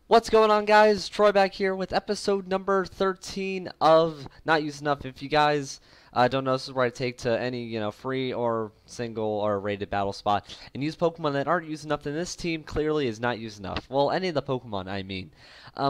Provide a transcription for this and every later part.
What's going on, guys? Troy back here with episode number 13 of Not Used Enough. If you guys don't know, this is where I take to any free or single or rated battle spot and use Pokemon that aren't used enough. Then this team clearly is not used enough. Well, any of the Pokemon, I mean.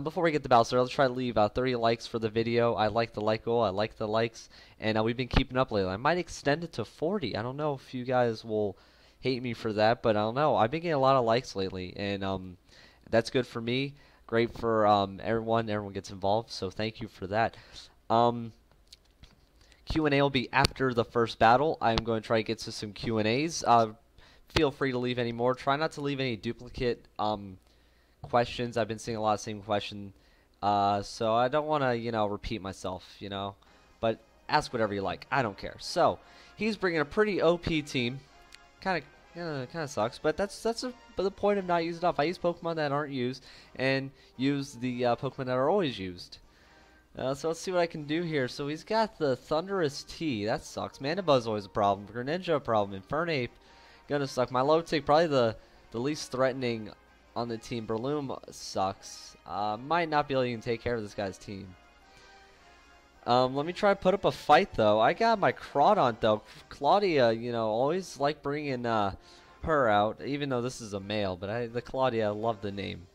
Before we get the battle started, let's try to leave 30 likes for the video. I like the like goal. I like the likes, and we've been keeping up lately. I might extend it to 40. I don't know if you guys will hate me for that, but I don't know. I've been getting a lot of likes lately, and that's good for me. Great for everyone. Everyone gets involved, so thank you for that. Q&A will be after the first battle. I'm going to try to get to some Q&As. Feel free to leave any more. Try not to leave any duplicate questions. I've been seeing a lot of same question, so I don't want to repeat myself, but ask whatever you like. I don't care. So he's bringing a pretty OP team. Kind of sucks, but that's the point of not using enough. I use Pokemon that aren't used and use the Pokemon that are always used. So let's see what I can do here. So he's got the Thunderous T. That sucks. Mandibuzz always a problem. Greninja a problem. Infernape gonna suck. My low tick probably the least threatening on the team. Breloom sucks. Might not be able to even take care of this guy's team. Let me try to put up a fight, though. I got my Crawdont, though. Claudia, always like bringing her out, even though this is a male. But the Claudia, I love the name.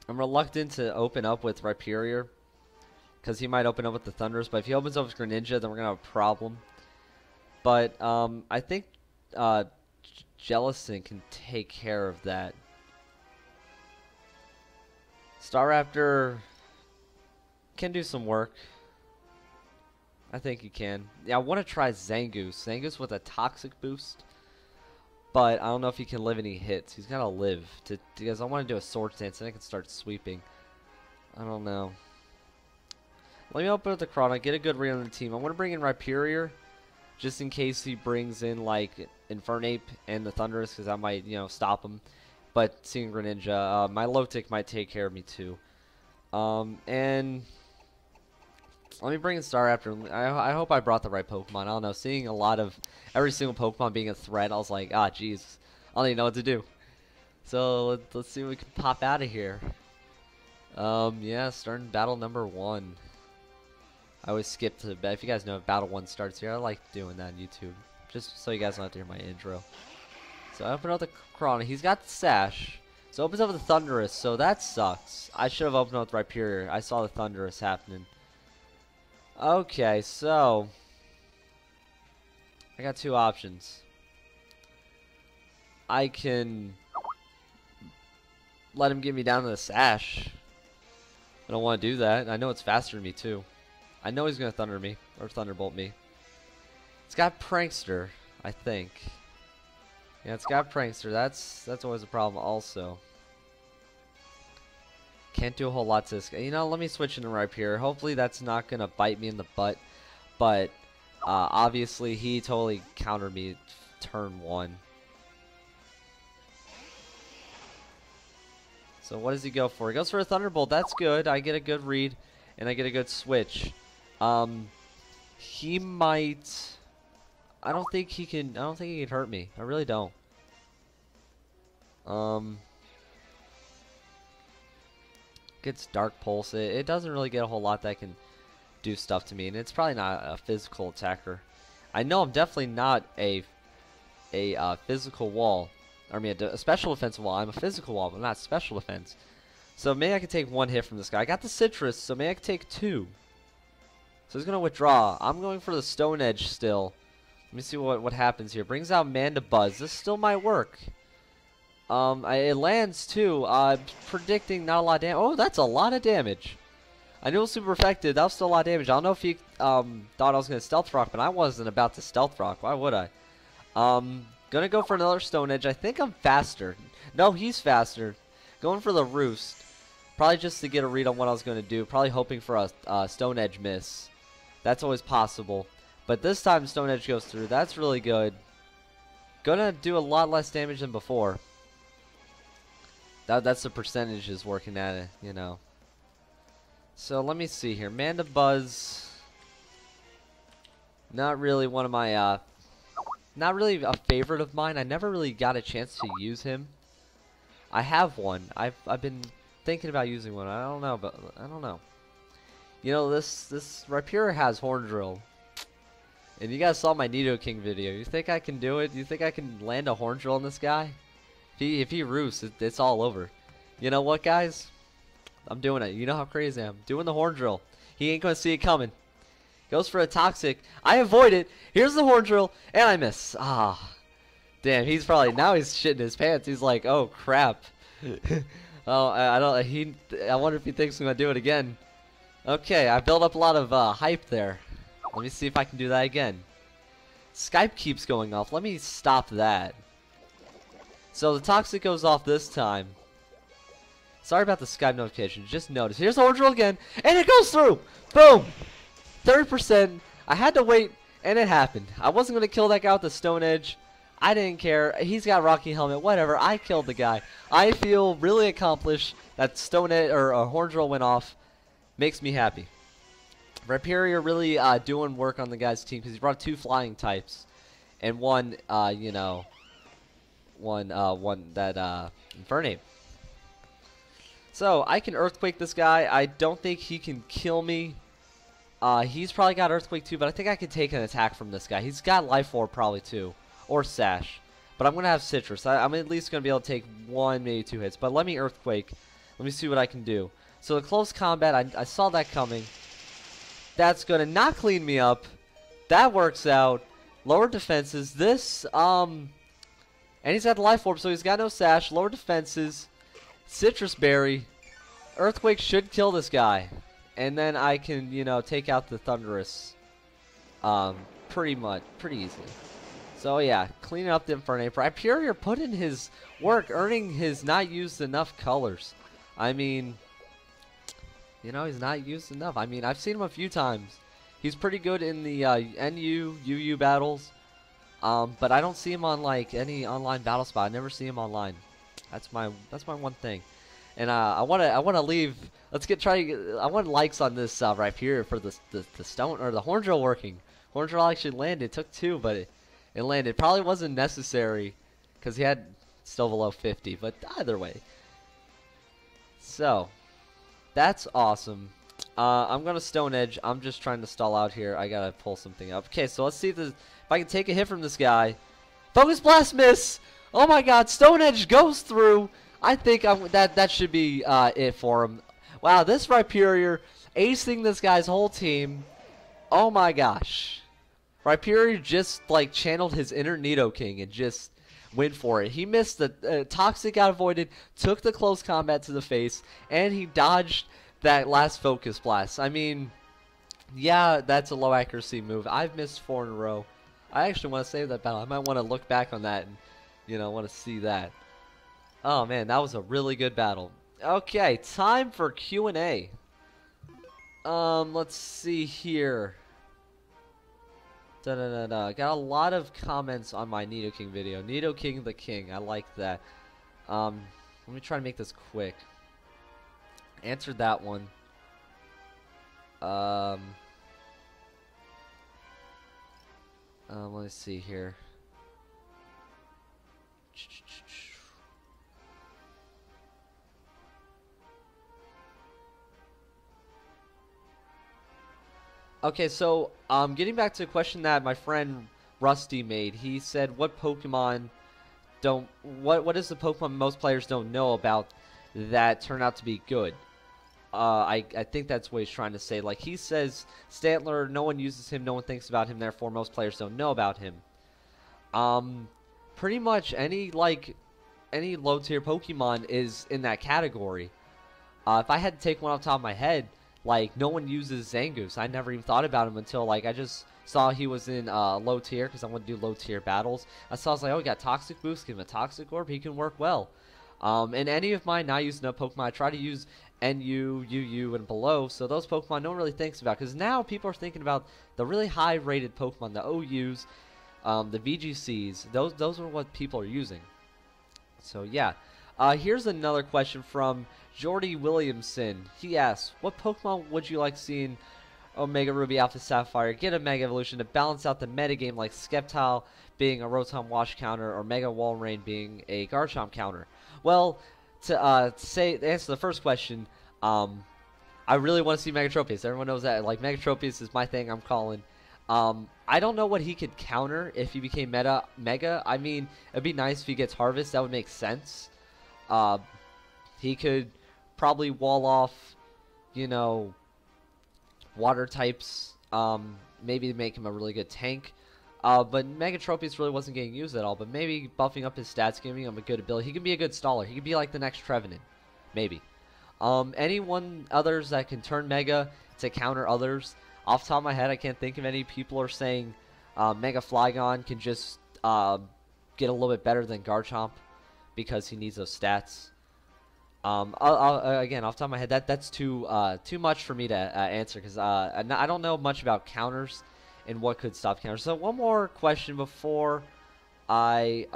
I'm reluctant to open up with Rhyperior, because he might open up with the Thundurus. But if he opens up with Greninja, then we're going to have a problem. But I think Jellicent can take care of that. Staraptor can do some work. I think he can. Yeah, I want to try Zangoose. Zangoose with a toxic boost. But I don't know if he can live any hits. He's got to live. Because I want to do a Sword Dance and I can start sweeping. I don't know. Let me open up the Crawdont, get a good read on the team. I want to bring in Rhyperior, just in case he brings in, like, Infernape and the Thundurus, because I might, stop him. But seeing Greninja, my low tick might take care of me, too. And let me bring in Staraptor. I hope I brought the right Pokemon. I don't know. Seeing a lot of every single Pokemon being a threat, I was like, jeez. I don't even know what to do. So let's see what we can pop out of here. Yeah, starting battle number 1. I always skip to the bed. If you guys know if battle 1 starts here, I like doing that on YouTube. Just so you guys don't have to hear my intro. So I open up the Crawdont. He's got the Sash. So it opens up with the Thundurus, so that sucks. I should have opened up with Rhyperior. I saw the Thundurus happening. Okay, so I got 2 options. I can let him get me down to the Sash. I don't want to do that. I know it's faster than me, too. I know he's going to Thunder me, or Thunderbolt me. It's got Prankster, I think. Yeah, it's got Prankster. That's always a problem also. Can't do a whole lot to this guy. Let me switch into Rhyperior. Hopefully that's not going to bite me in the butt. But obviously he totally countered me turn 1. So what does he go for? He goes for a Thunderbolt. That's good. I get a good read and I get a good switch. He might... I don't think he can hurt me. I really don't. Gets Dark Pulse. It doesn't really get a whole lot that can do stuff to me, and it's probably not a physical attacker. I know I'm definitely not a physical wall. I mean, a special defense wall. I'm a physical wall, but not special defense. So maybe I can take 1 hit from this guy. I got the Citrus, so maybe I can take 2. So he's gonna withdraw. I'm going for the Stone Edge still. Let me see what happens here. Brings out Mandibuzz. This still might work. It lands too. Predicting not a lot of damage. Oh, that's a lot of damage. I knew it was super effective. That was still a lot of damage. I don't know if he thought I was going to Stealth Rock, but I wasn't about to Stealth Rock. Why would I? Gonna go for another Stone Edge. I think I'm faster. No, he's faster. Going for the Roost. Probably just to get a read on what I was going to do. Probably hoping for a Stone Edge miss. That's always possible. But this time Stone Edge goes through. That's really good. Gonna do a lot less damage than before. That's the percentages working at it, So let me see here. Mandibuzz. Not really one of my, not really a favorite of mine. I never really got a chance to use him. I have one. I've been thinking about using one. I don't know, but I don't know. You know, this Rhyperior has Horn Drill. And you guys saw my Nidoking video. You think I can do it? You think I can land a Horn Drill on this guy? If he roosts, it's all over. You know what, guys? I'm doing it. You know how crazy I am. Doing the Horn Drill. He ain't gonna see it coming. Goes for a Toxic. I avoid it. Here's the Horn Drill, and I miss. Ah, damn. He's probably now he's shitting his pants. He's like, oh crap. Oh, I don't. I wonder if he thinks I'm gonna do it again. Okay, I built up a lot of hype there. Let me see if I can do that again. Skype keeps going off. Let me stop that. So the Toxic goes off this time. Sorry about the Skype notification. Just noticed. Here's the Horn Drill again, and it goes through. Boom. 30%. I had to wait, and it happened. I wasn't gonna kill that guy with the Stone Edge. I didn't care. He's got Rocky Helmet. Whatever. I killed the guy. I feel really accomplished. That Stone Edge or Horn Drill went off. Makes me happy. Rhyperior really doing work on the guy's team because he brought 2 flying types and one, you know, one that Infernape. So I can Earthquake this guy. I don't think he can kill me. He's probably got Earthquake too, but I think I can take an attack from this guy. He's got Life Orb probably too, or Sash. But I'm gonna have Citrus. I'm at least gonna be able to take 1, maybe 2 hits. But let me Earthquake. Let me see what I can do. So the close combat, I saw that coming. That's gonna not clean me up. That works out. Lower defenses. This, and he's got the Life Orb, so he's got no Sash. Lower defenses. Citrus Berry. Earthquake should kill this guy. And then I can, you know, take out the Thunderous. Pretty easily. So yeah, cleaning up the Infernape. Rhyperior put in his work, earning his not used enough colors. I mean, you know, he's not used enough. I mean, I've seen him a few times. He's pretty good in the NU, UU battles. But I don't see him on like any online battle spot. I never see him online. That's my one thing. And I wanna leave. I want likes on this Rhyperior for the stone or the Horn Drill working. Horn Drill actually landed. It took 2, but it landed. Probably wasn't necessary because he had still below 50. But either way. So. That's awesome. I'm gonna Stone Edge. I'm just trying to stall out here. I gotta pull something up. Okay, so let's see if I can take a hit from this guy. Focus Blast miss. Oh my God! Stone Edge goes through. I think that should be it for him. Wow, this Rhyperior acing this guy's whole team. Oh my gosh! Rhyperior just like channeled his inner Nidoking and just went for it. He missed the Toxic, got avoided, took the close combat to the face, and he dodged that last Focus Blast. I mean, yeah, that's a low accuracy move. I've missed 4 in a row. I actually want to save that battle. I might want to look back on that and, you know, want to see that. Oh man, that was a really good battle. Okay, time for Q&A. Let's see here. Got a lot of comments on my Nidoking video. Nidoking the King. I like that. Let me try to make this quick. Answered that one. Let me see here. Okay, so getting back to the question that my friend Rusty made. He said, "What Pokemon don't? What is the Pokemon most players don't know about that turn out to be good?" I think that's what he's trying to say. Like he says, Stantler, no one uses him, no one thinks about him, therefore most players don't know about him. Pretty much any low tier Pokemon is in that category. If I had to take one off the top of my head. Like, no one uses Zangoose. I never even thought about him until, like, I just saw he was in low tier because I want to do low tier battles. I was like, oh, he got Toxic Boost, give him a Toxic Orb, he can work well. And any of mine not using a Pokemon, I try to use NU, UU, and below, so those Pokemon no one really thinks about. Because now people are thinking about the really high-rated Pokemon, the OUs, the VGCs. Those are what people are using. So, yeah. Here's another question from Jordy Williamson. He asks, what Pokemon would you like seeing Omega Ruby Alpha Sapphire get a Mega Evolution to balance out the metagame, like Sceptile being a Rotom Wash counter or Mega Walrein being a Garchomp counter? Well, to answer the first question, I really want to see Megatropius. Everyone knows that. Like, Megatropius is my thing. I'm calling. I don't know what he could counter if he became Mega. I mean, it'd be nice if he gets Harvest. That would make sense. He could probably wall off, you know, water types. Maybe make him a really good tank. But Megatropius really wasn't getting used at all. But maybe buffing up his stats, giving him a good ability. He can be a good staller. He could be like the next Trevenant. Maybe. Anyone others that can turn Mega to counter others. Off the top of my head, I can't think of any. People are saying Mega Flygon can just get a little bit better than Garchomp because he needs those stats. Again, off the top of my head, that's too much for me to answer because I don't know much about counters and what could stop counters. So one more question before I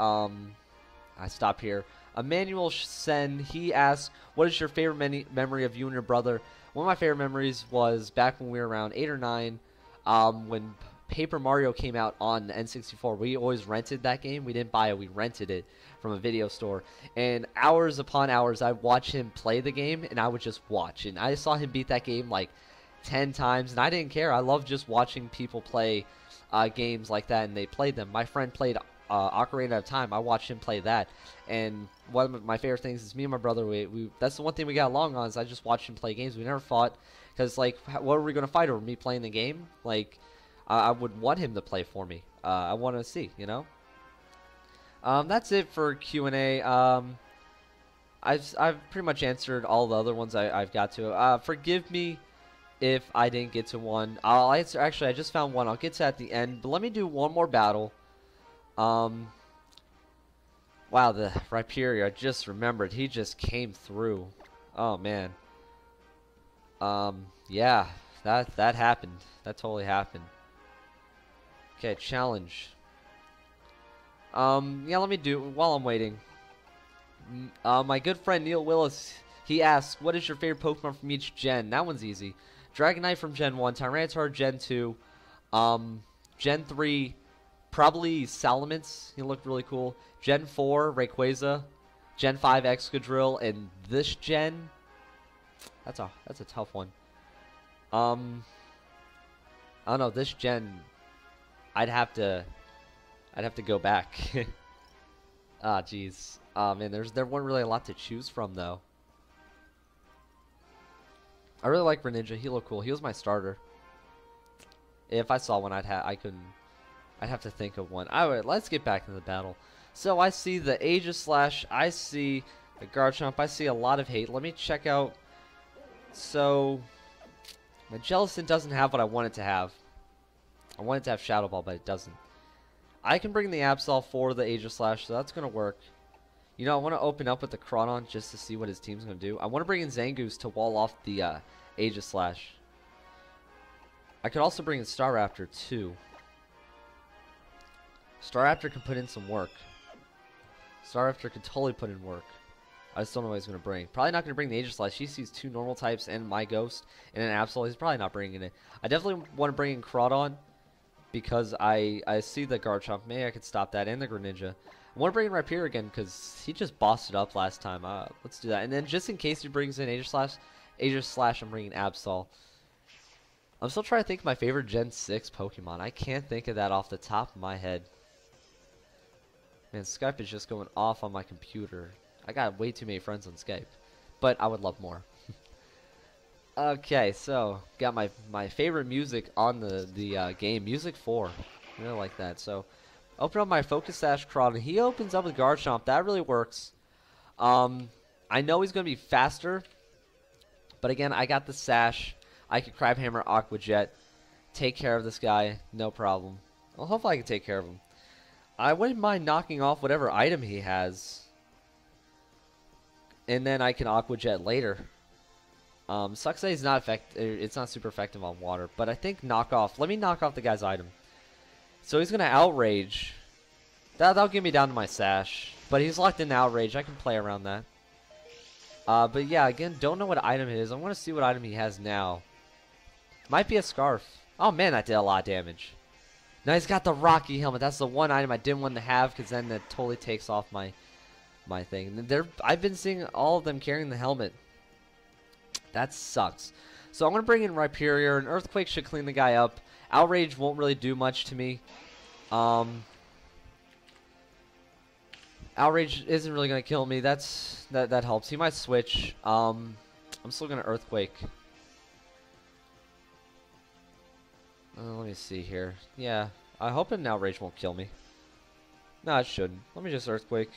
stop here. Emmanuel Sen, he asks, what is your favorite memory of you and your brother? One of my favorite memories was back when we were around 8 or 9, when Paper Mario came out on the N64. We always rented that game. We didn't buy it. We rented it from a video store. And hours upon hours, I'd watch him play the game, and I would just watch. And I saw him beat that game like 10 times, and I didn't care. I loved just watching people play games like that, and they played them. My friend played Ocarina of Time. I watched him play that, and one of my favorite things is me and my brother, we that's the one thing we got along on, is I just watched him play games. We never fought, because like, what are we going to fight over? Me playing the game? Like, I would want him to play for me. I want to see, you know? That's it for Q&A. I've pretty much answered all the other ones I've got to. Forgive me if I didn't get to one. I'll answer, actually, I just found one. I'll get to at the end, but let me do one more battle. Wow, the Rhyperior, I just remembered, he just came through. Oh, man. Yeah, that happened. That totally happened. Okay, challenge. Yeah, let me do, while I'm waiting. My good friend Neil Willis, he asks, what is your favorite Pokemon from each gen? That one's easy. Dragonite from Gen 1, Tyranitar Gen 2, Gen 3, probably Salamence, he looked really cool. Gen 4, Rayquaza, Gen 5, Excadrill, and this gen, that's a tough one. I don't know, this gen, I'd have to go back. Ah, jeez. Man, there wasn't really a lot to choose from, though. I really like Greninja. He looked cool. He was my starter. If I saw one, I'd have to think of one. Alright, let's get back into the battle. So I see the Aegislash. I see the Garchomp. I see a lot of hate. Let me check out. So my Jellicent doesn't have what I want it to have. I want it to have Shadow Ball, but it doesn't. I can bring the Absol for the Aegislash, so that's going to work. You know, I want to open up with the Crawdon just to see what his team's going to do. I want to bring in Zangoose to wall off the Aegislash. I could also bring in Staraptor, too. Staraptor can put in some work. Staraptor could totally put in work. I just don't know what he's going to bring. Probably not going to bring the Aegislash. He sees 2 normal types and my Ghost and an Absol. He's probably not bringing it. I definitely want to bring in Crawdon because I see the Garchomp. Maybe I could stop that and the Greninja. I want to bring in Rhyperior again because he just bossed it up last time. Let's do that. And then just in case he brings in Aegislash, I'm bringing Absol. I'm still trying to think of my favorite Gen 6 Pokemon. I can't think of that off the top of my head. Man, Skype is just going off on my computer. I got way too many friends on Skype. But I would love more. Okay, so got my favorite music on the game. Music 4. I really like that. So open up my Focus Sash Crawdon. He opens up with Garchomp. That really works. I know he's going to be faster. But again, I got the Sash. I could Crabhammer Aqua Jet. Take care of this guy. No problem. Well, hopefully I can take care of him. I wouldn't mind knocking off whatever item he has. And then I can Aqua Jet later. Sucks that he's not it's not super effective on water. But I think knock off. Let me knock off the guy's item. So he's going to Outrage. That'll get me down to my Sash. But he's locked in Outrage. I can play around that. But yeah, again, don't know what item it is. I want to see what item he has now. Might be a Scarf. Oh man, that did a lot of damage. Now he's got the Rocky Helmet. That's the one item I didn't want to have because then that totally takes off my my thing. I've been seeing all of them carrying the helmet. That sucks. So I'm going to bring in Rhyperior. An Earthquake should clean the guy up. Outrage won't really do much to me. Outrage isn't really going to kill me. That helps. He might switch. I'm still going to Earthquake. Let me see here. Yeah, I hope an Outrage won't kill me. No, it shouldn't. Let me just Earthquake.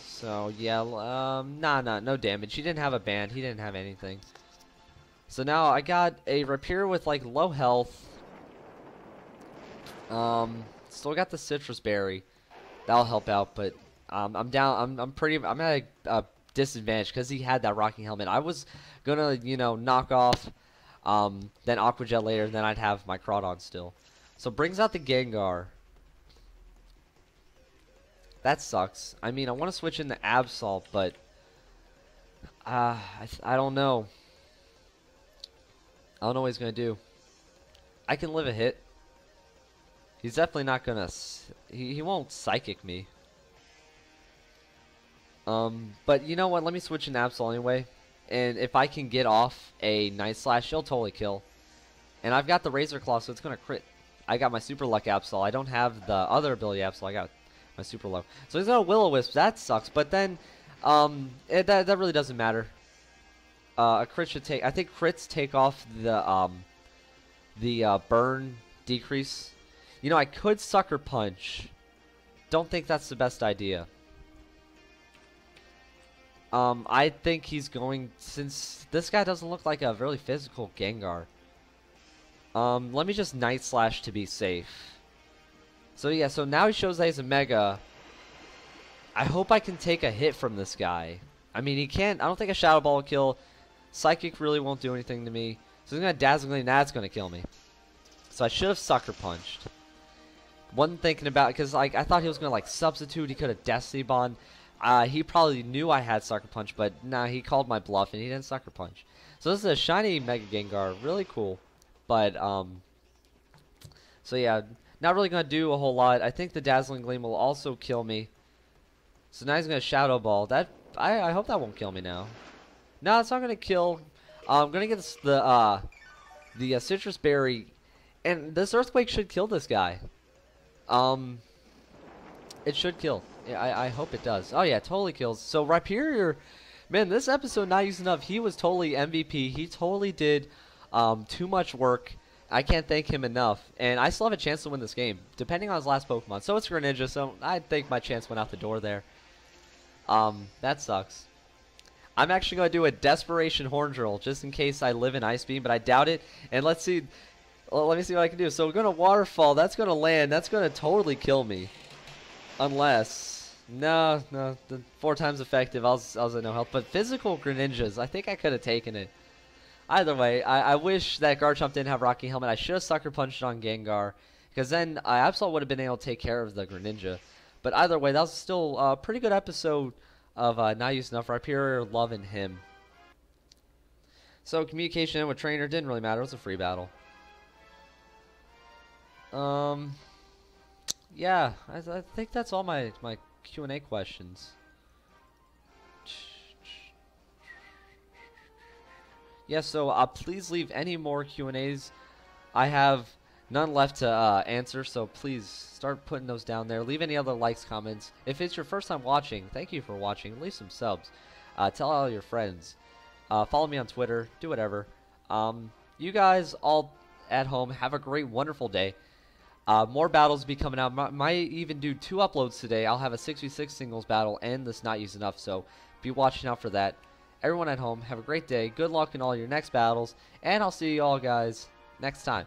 So, yeah, no damage. He didn't have a band. He didn't have anything. So now I got a Rhyperior with, like, low health. Still got the Citrus Berry. That'll help out, but I'm at a disadvantage because he had that Rocking Helmet. I was gonna, knock off then Aqua Jet later, and then I'd have my Crawdon still. So brings out the Gengar. That sucks. I mean, I want to switch in the Absol, but I don't know. I don't know what he's gonna do. I can live a hit. He's definitely not gonna. He won't Psychic me. But you know what? Let me switch in Absol anyway. And if I can get off a Night Slash, he'll totally kill. And I've got the Razor Claw, so it's gonna crit. I got my Super Luck Absol. I don't have the other ability Absol. I got my Super Luck. So he's got a Will-O-Wisp. That sucks. But then, that really doesn't matter. A crit should take. I think crits take off the burn decrease. I could Sucker Punch. Don't think that's the best idea. I think he's going, since this guy doesn't look like a really physical Gengar. Let me just Night Slash to be safe. So yeah, so now he shows that he's a Mega. I hope I can take a hit from this guy. I mean, he can't. I don't think a Shadow Ball will kill. Psychic really won't do anything to me. So he's going to Dazzling Gleam. That's going to kill me. So I should have Sucker Punched. Wasn't thinking about it because I thought he was going to substitute. He could have Destiny Bond. He probably knew I had Sucker Punch, but nah, he called my bluff and he didn't Sucker Punch. So this is a shiny Mega Gengar. Really cool. But, so yeah, not really going to do a whole lot. I think the Dazzling Gleam will also kill me. So now he's going to Shadow Ball. I hope that won't kill me now. No, it's not going to kill. I'm going to get the Citrus Berry. And this Earthquake should kill this guy. It should kill. I hope it does. Oh yeah, it totally kills. So Rhyperior, man, this episode not used enough. He was totally MVP. He totally did too much work. I can't thank him enough. And I still have a chance to win this game, depending on his last Pokemon. So it's Greninja, so I think my chance went out the door there. That sucks. I'm actually going to do a Desperation Horn Drill, just in case I live in Ice Beam, but I doubt it. And let's see. Well, let me see what I can do. So we're going to Waterfall. That's going to land. That's going to totally kill me. Unless. No. The 4 times effective. I was at no health. But physical Greninjas, I think I could have taken it. Either way, I wish that Garchomp didn't have Rocky Helmet. I should have Sucker Punched on Gengar. Because then I absolutely would have been able to take care of the Greninja. But either way, that was still a pretty good episode of Not Used Enough. Rhyperior loving him. So communication with trainer didn't really matter. It was a free battle. Yeah, I think that's all my Q&A questions. Yeah, so please leave any more Q&As. I have none left to answer, so please start putting those down there. Leave any other likes, comments. If it's your first time watching, thank you for watching. Leave some subs. Tell all your friends. Follow me on Twitter. Do whatever. You guys all at home, have a great, wonderful day. More battles be coming out. Might even do 2 uploads today. I'll have a 6v6 singles battle and this Not Used Enough, so be watching out for that. Everyone at home, have a great day. Good luck in all your next battles, and I'll see you all guys next time.